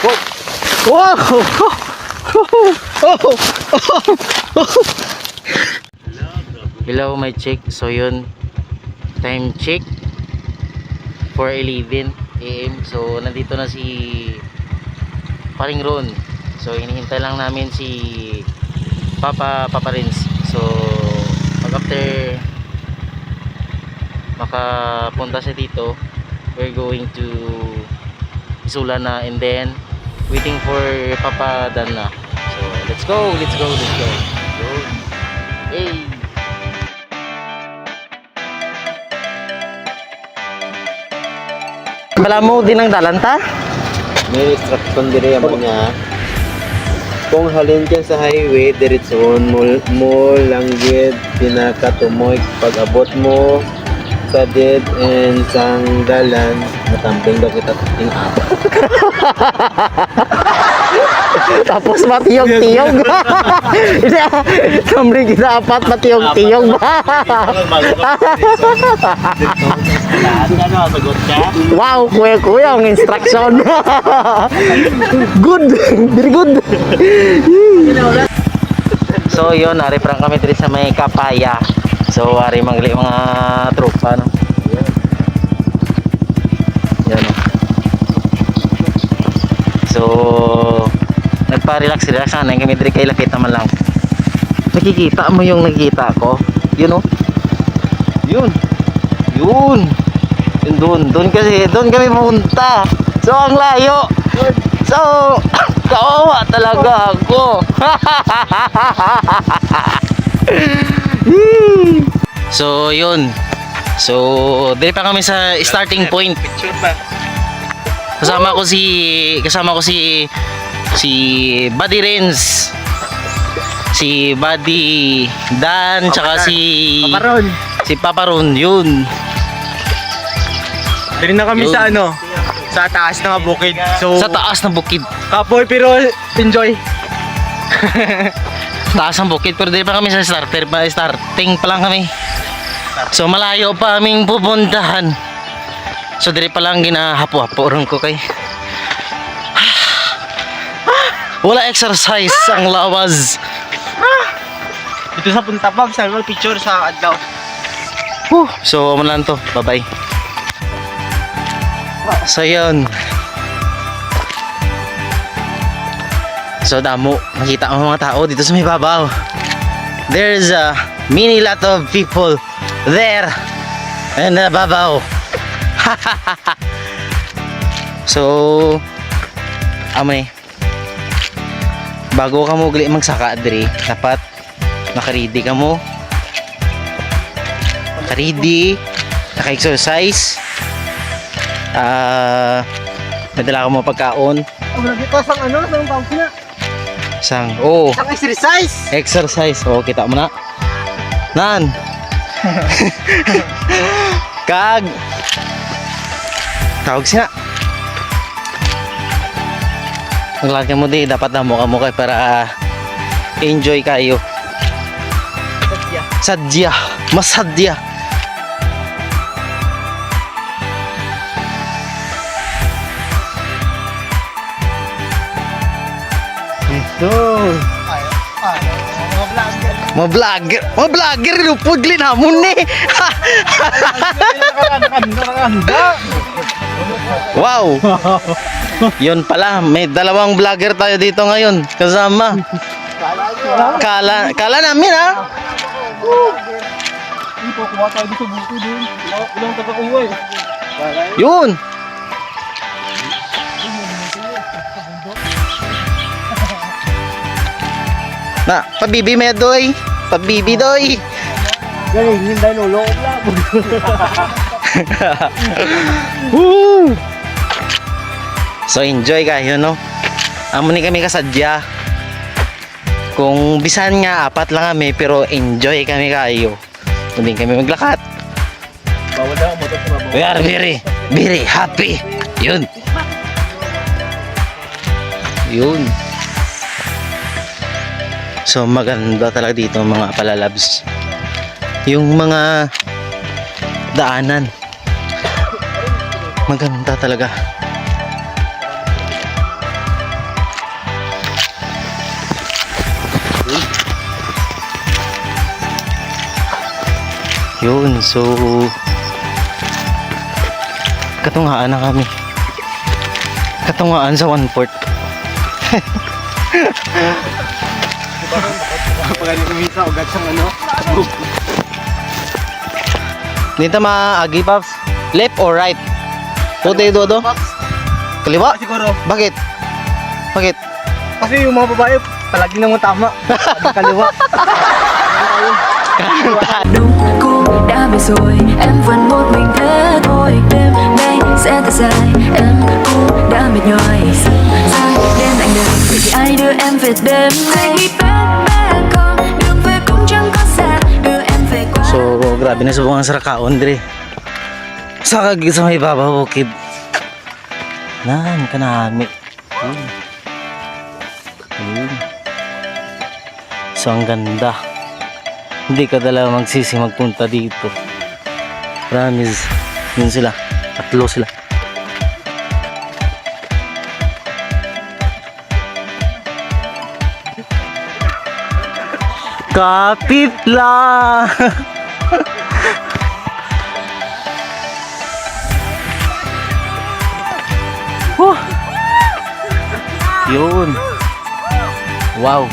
Wow! Hello, my chick. So yun, time check 4:11 AM. So nandito na si Paring Ron. So hinihintay lang namin si Papa Rins. So pag after makapunta siya dito, we're going to Isula na, and then waiting for Papa Dan na. So let's go. Hey. Bala mo din ang dalanta? May instruction dire mo niya. Kung halin ka sa highway, diretson mo langgit pinakatumoy. Pag abot mo sa dead end sang dalan, matamping daw kita ting up. Tapos matiyog-tiyog. Samri kita apat matiyog-tiyog. Wow, kuya ang instruction. Good, very good. So yun, ari prang kami diri sa may Kapaya. So ari mangli mga tropa, no. Yan. So nagpa-relax na kami diri kay lakit naman lang. Nakikita mo yung nakikita ko? Yun, oh. Yun. Doon kami pumunta. So ang layo. So kawawa talaga ako. So yun. So dire pa kami sa starting point. Kasama ko si Buddy Renz, si Buddy Dan, tsaka si Papa Ron, yun. Dali na kami Yun. sa ano, sa taas ng bukid. So, Sa taas ng bukid. kapoy pero enjoy. Taas ng bukid, pero di pa kami sa starting pa lang kami. So malayo pa aming pupuntahan. So dire pa lang ginahapo-hapo ron ko kay. Wala exercise ang lawas. Dito sa Punta Pab, sabi mo picture sa adlaw. So mo lang to. Bye-bye. So yun. So damo, makita mo mga tao dito sa may babaw. There's a mini lot of people there and babaw. So amo ni, bago ka mo gali magsaka diri, dapat naka-ready ka mo. Naka-ready, naka-exercise. Nadala ka mo pagkaon. Wala dito sang ano, sang tawag na. Sang Sang exercise. exercise. Oh, kita mo na. Nan. Kag tawag siya. Naglagay mo di, dapat na mo kay para enjoy kayo. Sadya. Masadya. Mga vlogger lupod linamon ni. Wow. Yun pala, may dalawang vlogger tayo dito ngayon kasama. Kala namin, ha. Kuha tayo dito buto din. Ilang taga-uwi. Yun. Na, pabibi medoy. Pabibi doy. Ganun, hindi lulong lang. Woo! So enjoy kayo, no? Amo ni kami kasadya. Kung bisan nga apat lang kami, pero enjoy kami kayo. Hindi kami maglakat. Bawal na mo to sa babaw. We are very happy. Yun. So maganda talaga dito mga palalabs. Yung mga daanan. Maganda talaga. Yun, so katungaan na kami. Katungaan sa 1/4. Pagani kumisa ugat sang ano. Dito maagi, Paps. Left or right? Puti dodo? Kaliwa? Siguro. Bakit? Bakit? Kasi yung mga babae palagi nang tama. Kaliwa. Đúng cũng đã về rồi, em vẫn một mình thế thôi. Đêm nay sẽ thật dài, em cũng đã mệt nhòi. Dài đêm lạnh đời, vậy thì ai đưa em về đêm nay? Baby come, đường về cũng chẳng có xa, đưa em về qua. So, grabe na subong ang sarakaon, Dre. Sa kagig sa may babaw, bukid. Nan, kanami. Ayun. So, ang ganda. Hindi ka talaga magsisi magpunta dito. Promise. Yun sila. Tatlo sila. Kapit lang! Huh. Yun. Wow.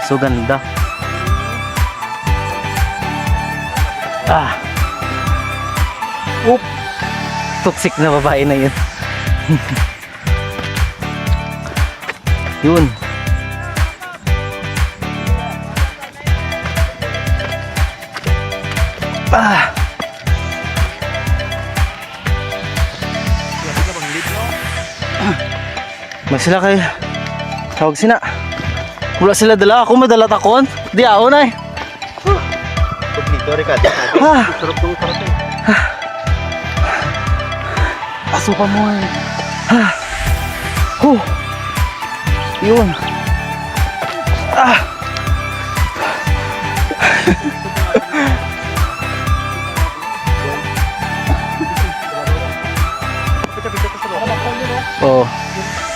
So ganda. Ah. Oop. Toxic na babae na yun. Yun. Ah. Mas sila kayo. Tawag sina. Wala sila dala. Ako madala takon. Di ako na eh. Dito Ricardo. Ah. Sarap tong karate. Asukan mo eh. Ah. Huh. Yun. Ah. Oh.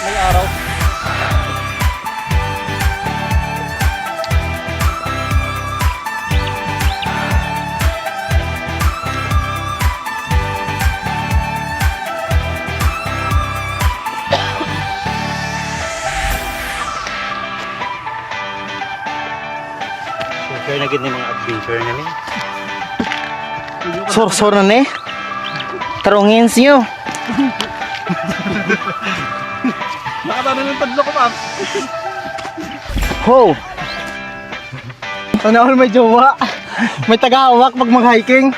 May araw. Share na gid ni mga adventure namin. Sor na ne. Tarungin siyo. Nakatano ng tadlo ko, Paps. Ho. Sana all may jowa. May tagahawak pag mag-hiking.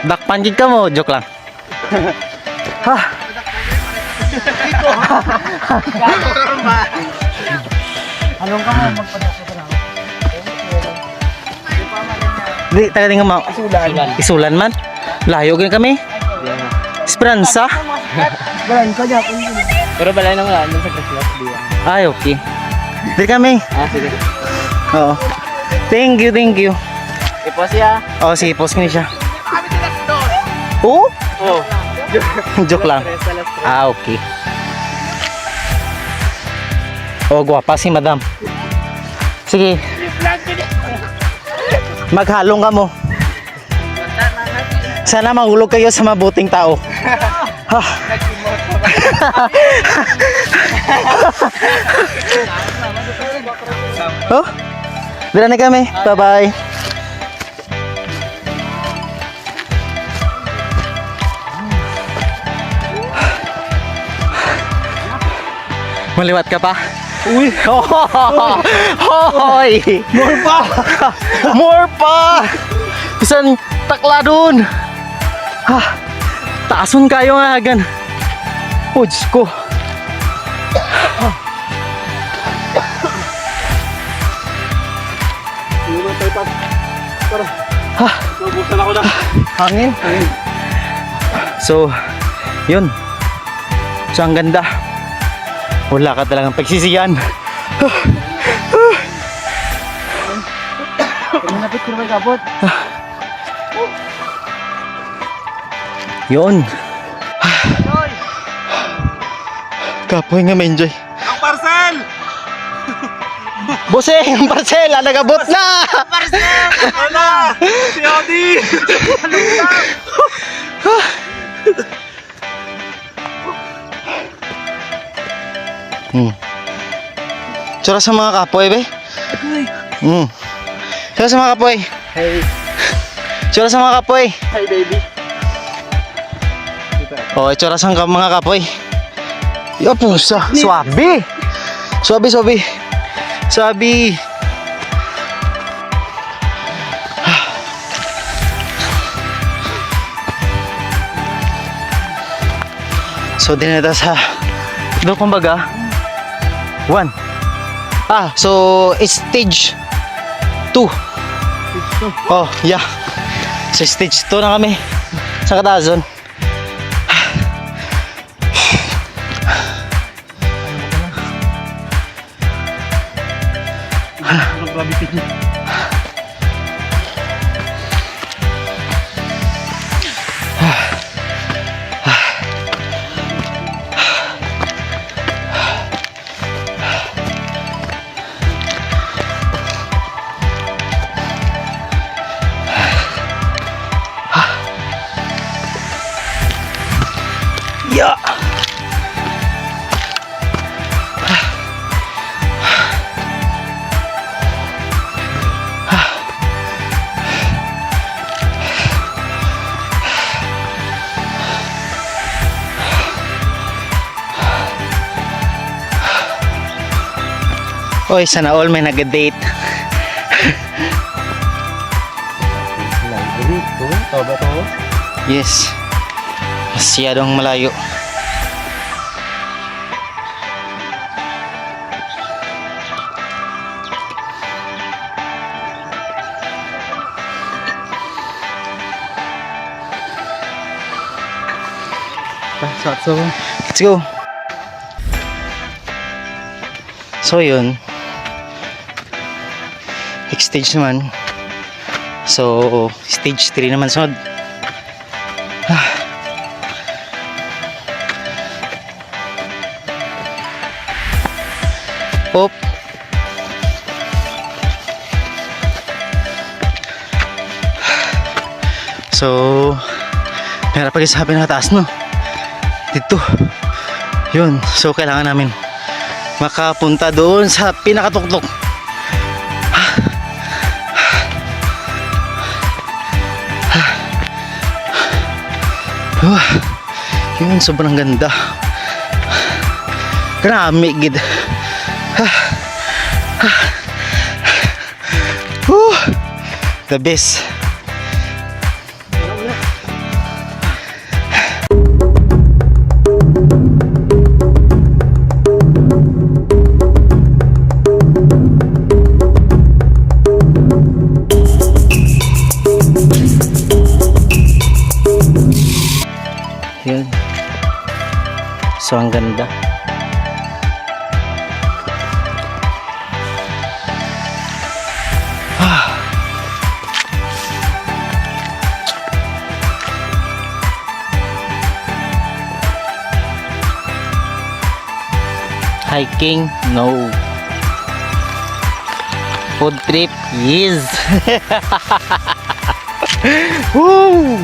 Dakpan jud ka mo, joke lang. Ha. Anong ka mo magpadako ka na? Di taga nga ma. Isulan. Isulan man. Layo gyud kami. Esperanza. Balan ka niya. Pero balay nang wala sa Christmas diyan. Ay, okay. Di kami. Ah, sige. Oo. Thank you, thank you. Ipo siya. Oh, sige, post ko niya siya. Oh? Oh. Joke lang. Ah, okay. Oh, gwapa si madam. Sige. Maghalong ka mo. Sana mahulog kayo sa mabuting tao. Ha. Oh, dala na kami. Bye-bye. Maliwat ka pa? Uy! Hoy! More pa! More pa! Bisan takla dun! Ha! Taason kayo nga agan! Oh, Diyos ko! Ano tayo, Paps? Tara. Ha! Nabusan ako na. Hangin! So, yun. So, ang ganda. Wala ka talagang pagsisiyan. Pinapit ko na may kapot. Yun. Kapoy nga ma-enjoy. Ang parcel! Busing, ang parcela, nagabot na! Wala! Si Odi! Tsura sa mga kapoy, be? Tsura sa mga kapoy. Hey, Tsura sa mga kapoy. hi baby. Oh, tsura sa mga kapoy. Yo, pusa. Swabe. Swabe. So, din na sa doon kumbaga 1. So it's stage 2. Oh, yeah. So stage 2 na kami sa Katazon. Magbabitin niya. Yeah. Oy, sana all may nag-date. Ito ba ito? Yes. Masyadong malayo. Sakso. Let's go. So yun. Next stage naman. So stage 3 naman sunod. Op. So meron pa sabi na taas, no? Dito. Yun. So kailangan namin makapunta doon sa pinakatuktok. Yun, sobrang ganda. Grabe, gid. The best. Yun. So ang ganda. Hiking, no. Food trip, yes. Woo!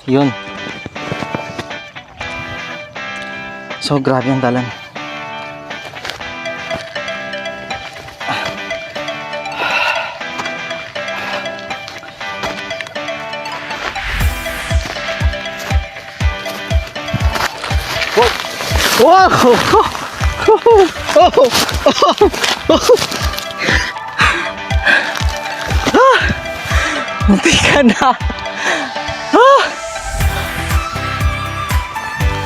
Yun. So grabe ang dalan. Wow! Munti ka na.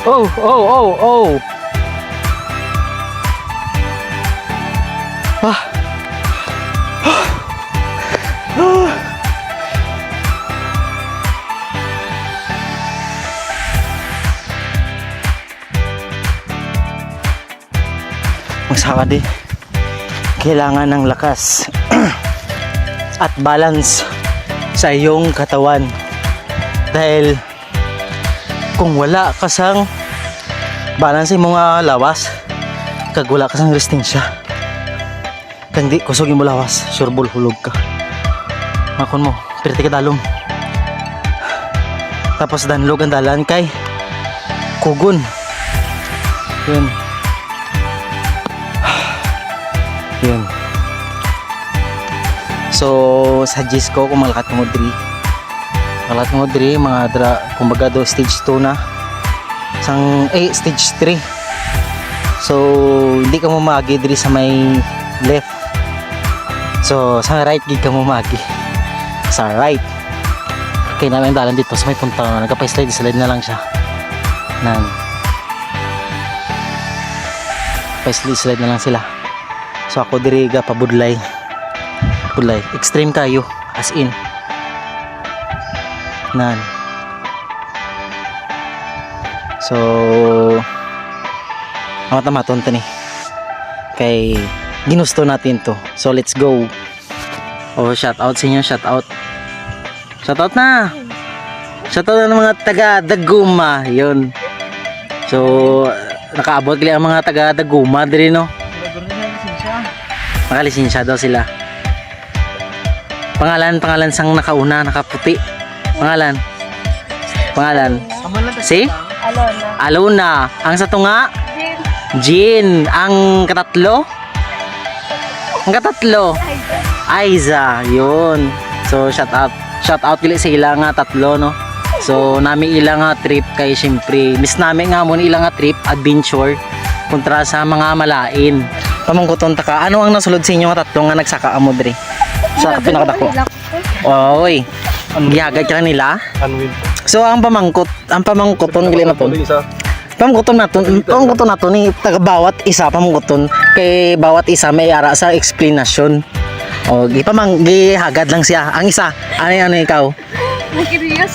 Oh, oh, oh, oh. Ah. Magsaka din. Kailangan ng lakas at balance sa iyong katawan. Dahil kung wala ka sang balance mo nga lawas, kag wala ka sang resistensya, kang di kusog mo lawas, sure hulog ka. Makon mo, pirti ka dalom. Tapos danlog ang dalan kay kugon. Yun. Yun. So, suggest ko kung malakat mo diri. Malakat mo diri, mga kumbaga do stage 2 na. Stage 3. So, hindi ka mamagi diri sa may left. So, sa right gid ka mamagi. Sa right. Kaya namin dalan dito sa may punta na nagpa-slide na lang siya. Nan. Pa-slide na lang sila. So ako diriga pabudlay. Budlay. Extreme kayo. As in. Nan. So tama-tama ni. Kay ginusto natin to. So let's go. Oh, shout out sa inyo, shout out. Shout out na. Shout out ng mga taga Daguma. Yun. So nakaabot kaya ang mga taga Daguma diri no. Nakalisensya daw sila. Pangalan sang nakauna, nakaputi. Pangalan. Si? Alona. Ang sa tunga? Jean. Ang katatlo? Aiza. Yun. So shout out kili sa ilang nga tatlo no. So nami ilang nga trip kay syempre miss namin nga mo ilang nga trip adventure kontra sa mga malain. Pamangkuton ta ka. Ano ang nasulod sa inyo nga tatlo nga nagsaka amo diri? Sa pinakadako. Oy. Gihagad ka nila? So ang pamangkuton gili na ton. Pamangkuton naton ni taga bawat isa pamangkuton kay bawat isa may ara sa explanation. O gihagad lang siya. Ang isa, ano ikaw? Na-curious.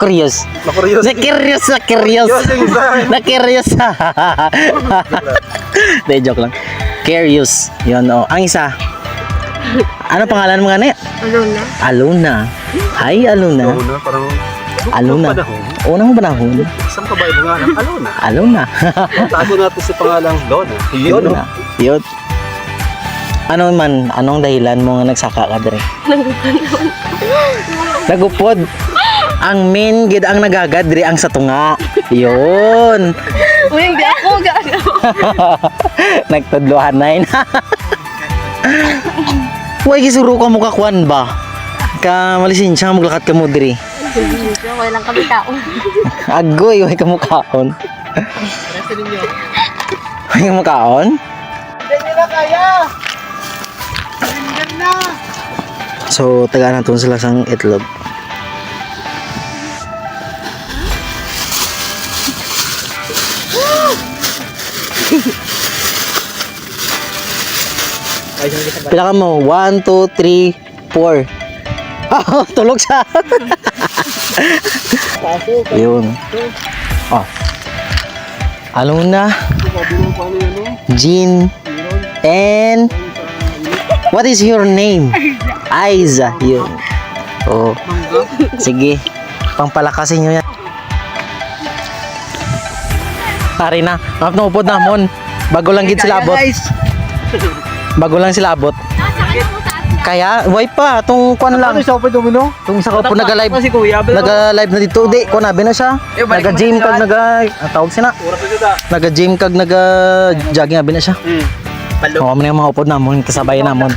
Curious. Na-curious. De joke lang. Curious. Yun, oh. Ang isa. Ano pangalan mo nga na? Alona. Hi, Alona. Alona. Unang panahon. Isang babae mo nga ng Alona. Tago natin sa pangalang Lona. Yun. Anong dahilan mo nga nagsaka ka dere? Nagupod. Ang main gid ang nagagad diri ang sa tunga. Yun. Uy, hindi ako gaano. Nagtudlohan na yun. Uy, gisuro ka mo kakwan ba? Ka malisensya nga maglakat ka mo diri. Wala lang kami taon. Agoy, way ka mo kaon. Way ka mo kaon? Hindi na kaya. So, tagaan natin sila sang itlog. Pila ka mo? 1, 2, 3, 4. Oh, tulog siya. Yun. Oh. Alona, Jean, and what is your name? Aiza. Yun. Oh. Sige. Pangpalakasin nyo yan. Pari na. Napupod namon. Bago lang gid sila abot. Bago lang sila abot. Kaya, way pa. Itong kuwan lang. Isa pa domino? Itong isa ko po nag-live. Si Kuya. Nag-live na dito. Di, kuwan nabi na siya. Nag-gym kag tawag siya na. Nag-gym kag nag-jogging nabi na siya. Oo, man yung mga upod namon, kasabay namon.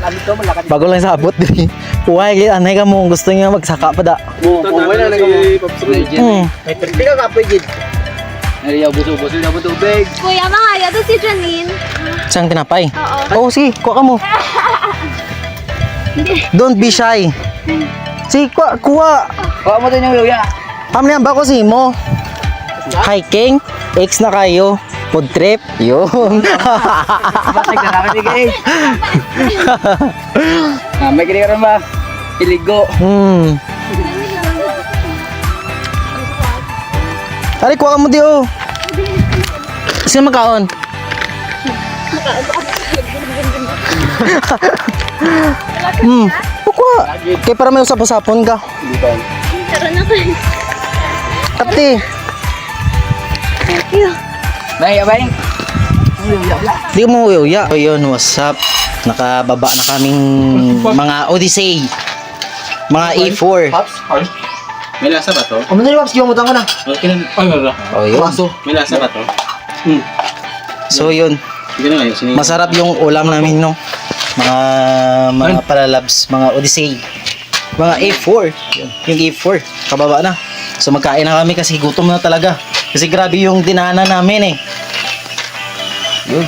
Bago lang sa abot din. Uway, anay ka mo, gusto niya magsaka pa da. Wala na May perpika ka po yun. Nariyaw buso-buso na mo tubig. Kuya, makaya to si Janine. Siyang tinapay? Oo. Oo, sige, kuha ka mo. Don't be shy. Sige, kuha. Kuha mo din yung luya. Pamilihan ba ko si mo? Hiking? X na kayo. Food trip. Yun. Basag na namin guys. May kini karon ba? Iligo. Ari, kuha ka mo di oh. Sino magkaon? Kuha. Kaya para may usap-usapon ka. Tara na kayo. Kapti. Bay, bay. Di mo uyuya. So yun, what's up? Nakababa na kaming mga Odyssey. Mga E4. May lasa ba to? Ano na yung gimutan ko na? Okay na. Ay, wala. Oh, yun. May lasa ba to? So yun, Sige na ngayon. masarap yung ulam namin, no? Mga palalabs, mga Odyssey. Mga A4. Yun, yung A4. Kababa na. So magkain na kami kasi gutom na talaga. Kasi grabe yung dinaanan namin eh. Yun.